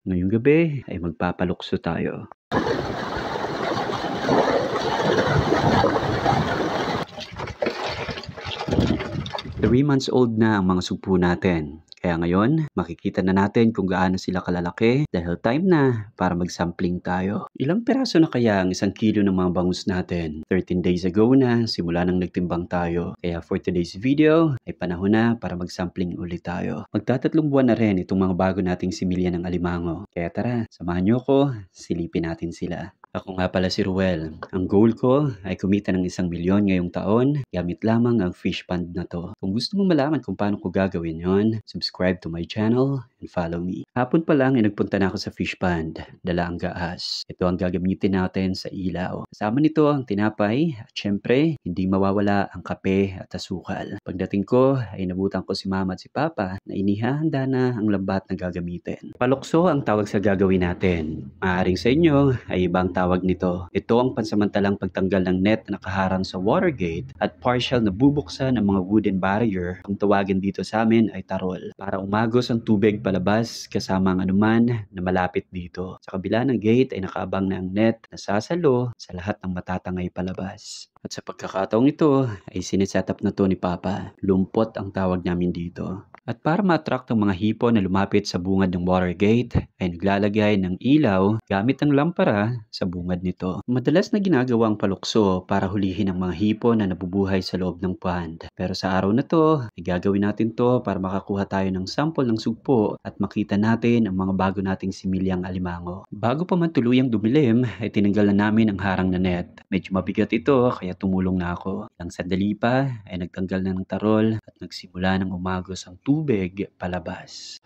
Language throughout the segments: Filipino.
Ngayong gabi ay magpapalukso tayo. 3 months old na ang mga sugpo natin. Kaya ngayon, makikita na natin kung gaano sila kalalaki dahil time na para mag-sampling tayo. Ilang peraso na kaya ang 1 kilo ng mga bangus natin? 13 days ago na, simula nang nagtimbang tayo. Kaya for today's video, ay panahon na para mag-sampling ulit tayo. Magtatatlong buwan na rin itong mga bago nating similya ng alimango. Kaya tara, samahan nyo ko, silipin natin sila. Ako nga pala si Ruel. Ang goal ko ay kumita ng 1 milyon ngayong taon gamit lamang ang fish pond na to. Kung gusto mong malaman kung paano ko gagawin yon, subscribe to my channel and follow me. Hapon pa lang ay nagpunta na ako sa fish pond. Dala ang gaas. Ito ang gagamitin natin sa ilaw. Kasama nito ang tinapay at syempre hindi mawawala ang kape at asukal. Pagdating ko ay nabutan ko si mama at si papa na inihahanda na ang lambat na gagamitin. Palukso ang tawag sa gagawin natin. Maaaring sa inyo ay ibang tawag nito. Ito ang pansamantalang pagtanggal ng net na nakaharang sa water gate at partial na bubuksan ng mga wooden barrier. Ang tawagin dito sa amin ay tarol para umagos ang tubig palabas kasama ang anuman na malapit dito. Sa kabila ng gate ay nakaabang na ang net na sasalo sa lahat ng matatangay palabas. At sa pagkakataong ito ay sineset up na to ni Papa. Lumpot ang tawag namin dito. At para ma-attract ang mga hipon na lumapit sa bungad ng water gate ay naglalagay ng ilaw gamit ang lampara sa bungad nito. Madalas na ginagawa ang palukso para hulihin ang mga hipon na nabubuhay sa loob ng pond. Pero sa araw na to, ay gagawin natin to para makakuha tayo ng sample ng sugpo at makita natin ang mga bago nating similyang alimango. Bago pa man tuluyang dumilim ay tinanggal na namin ang harang na net. Medyo mabigat ito kaya tumulong na ako. Ilang sandali pa ay nagtanggal na ng tarol at nagsimula ng umagos ang tubig palabas.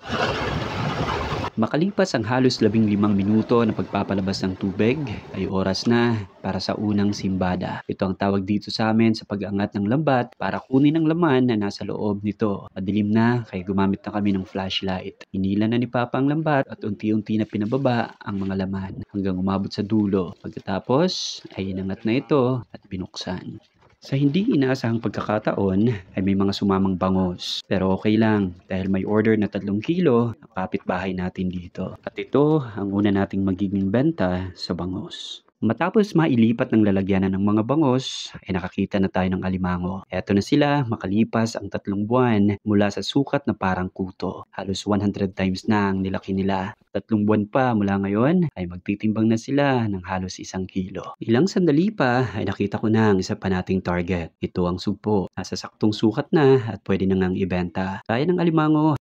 Makalipas ang halos 15 minuto na pagpapalabas ng tubig, ay oras na para sa unang simbada. Ito ang tawag dito sa amin sa pag-angat ng lambat para kunin ang laman na nasa loob nito. Madilim na kaya gumamit na kami ng flashlight. Hinila na ni Papa ang lambat at unti-unti na pinababa ang mga laman hanggang umabot sa dulo. Pagkatapos ay inangat na ito at binuksan. Sa hindi inaasahang pagkakataon ay may mga sumamang bangos. Pero okay lang dahil may order na 3 kilo ang kapitbahay natin dito. At ito ang una nating magiging benta sa bangos. Matapos mailipat ng lalagyanan ng mga bangos, ay nakakita na tayo ng alimango. Eto na sila makalipas ang 3 buwan mula sa sukat na parang kuto. Halos 100 times na ang nilaki nila. 3 buwan pa mula ngayon ay magtitimbang na sila ng halos 1 kilo. Ilang sandali pa ay nakita ko na ang isa pa nating target. Ito ang sugpo. Nasa saktong sukat na at pwede na ngang ibenta. Kaya ng alimango,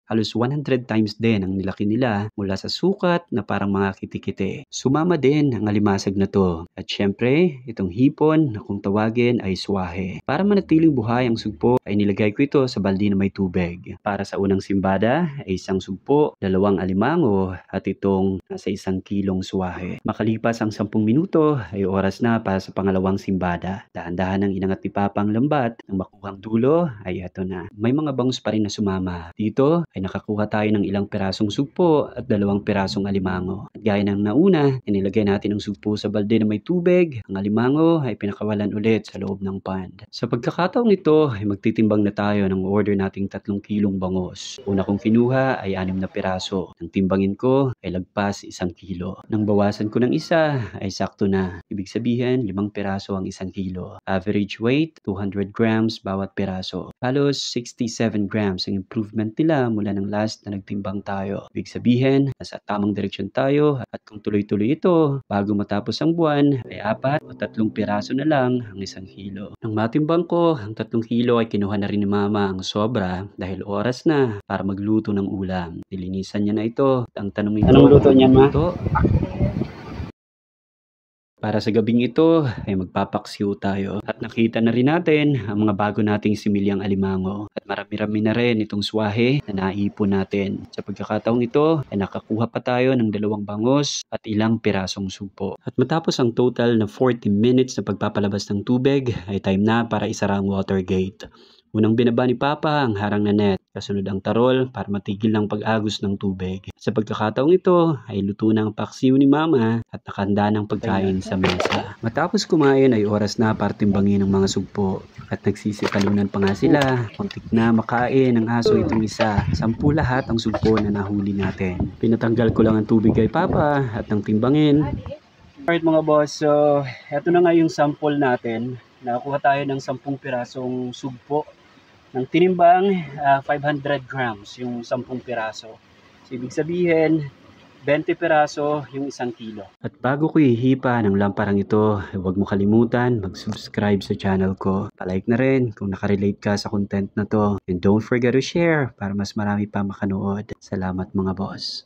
halos 100 times din ang nilaki nila mula sa sukat na parang mga kitikite. Sumama din ang alimasag na to. At syempre, itong hipon na kung tawagin ay swahe. Para manatiling buhay ang sugpo ay nilagay ko ito sa balde na may tubig. Para sa unang simbada ay 1 sugpo, 2 alimango at itong nasa 1 kilong swahe. Makalipas ang 10 minuto ay oras na para sa pangalawang simbada. Dahan-dahan ang inangat ni Papa ang lambat. Ang makuhang dulo ay eto na. May mga bangus pa rin na sumama. Dito ay nakakuha tayo ng ilang pirasong sugpo at 2 pirasong alimango. At gaya ng nauna, inilagay natin ang sugpo sa balde na may tubig. Ang alimango ay pinakawalan ulit sa loob ng pond. Sa pagkakataong ito ay magtitimbang na tayo ng order nating 3 kilong bangos. Una kong kinuha ay 6 na piraso. Nang timbangin ko ay lagpas 1 kilo. Nang bawasan ko ng isa ay sakto na. Ibig sabihin 5 piraso ang 1 kilo. Average weight 200 grams bawat piraso. Halos 67 grams ang improvement nila mula ng last na nagtimbang tayo. Ibig sabihin, nasa tamang direksyon tayo at kung tuloy-tuloy ito, bago matapos ang buwan, ay 4 o 3 piraso na lang ang 1 kilo. Nang matimbang ko, ang 3 kilo ay kinuha na rin ni Mama ang sobra dahil oras na para magluto ng ulam. Nilinisan niya na ito. Ang tanong nito, anong luto niyan, Ma? Para sa gabing ito ay magpapaksiw tayo at nakita na rin natin ang mga bago nating similyang alimango at marami-rami na rin itong swahe na naipon natin. Sa pagkakataong ito ay nakakuha pa tayo ng 2 bangos at ilang pirasong sugpo. At matapos ang total na 40 minutes na pagpapalabas ng tubig ay time na para isara ang water gate. Unang binaba ni Papa ang harang na net, kasunod ang tarol para matigil ng pag-agos ng tubig. Sa pagkakataong ito ay luto na ang paksiw ni Mama at nakahanda ng pagkain sa mesa. Matapos kumain ay oras na para timbangin ang mga sugpo at nagsisitalunan pa nga sila. Muntik na makain ng aso itong isa. 10 lahat ang sugpo na nahuli natin. Pinatanggal ko lang ang tubig kay Papa at nang timbangin. Alright mga boss, so eto na nga yung sample natin. Nakakuha tayo ng 10 pirasong sugpo ng tinimbang 500 grams yung 10 piraso. So, ibig sabihin, 20 piraso yung 1 kilo. At bago ko ihipa ng lamparang ito, huwag mo kalimutan mag-subscribe sa channel ko. Palike na rin kung nakarelate ka sa content na to. And don't forget to share para mas marami pa makanood. Salamat mga boss.